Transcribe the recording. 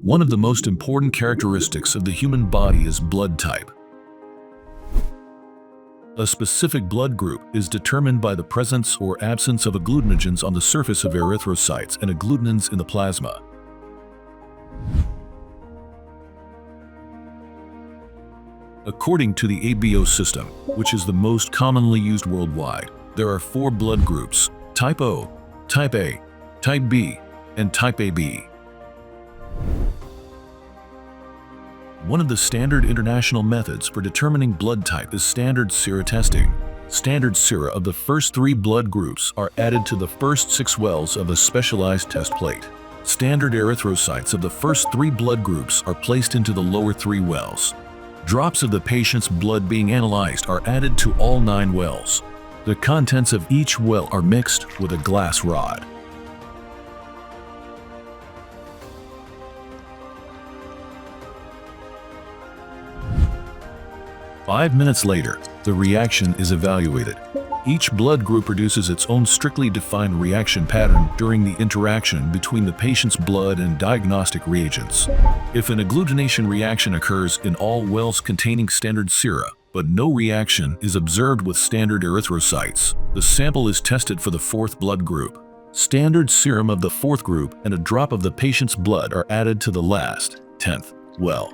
One of the most important characteristics of the human body is blood type. A specific blood group is determined by the presence or absence of agglutinogens on the surface of erythrocytes and agglutinins in the plasma. According to the ABO system, which is the most commonly used worldwide, there are 4 blood groups: type O, type A, type B, and type AB. One of the standard international methods for determining blood type is standard sera testing. Standard sera of the first 3 blood groups are added to the first 6 wells of a specialized test plate. Standard erythrocytes of the first 3 blood groups are placed into the lower 3 wells. Drops of the patient's blood being analyzed are added to all 9 wells. The contents of each well are mixed with a glass rod. 5 minutes later, the reaction is evaluated. Each blood group produces its own strictly defined reaction pattern during the interaction between the patient's blood and diagnostic reagents. If an agglutination reaction occurs in all wells containing standard sera, but no reaction is observed with standard erythrocytes, the sample is tested for the 4th blood group. Standard serum of the 4th group and a drop of the patient's blood are added to the last, 10th well.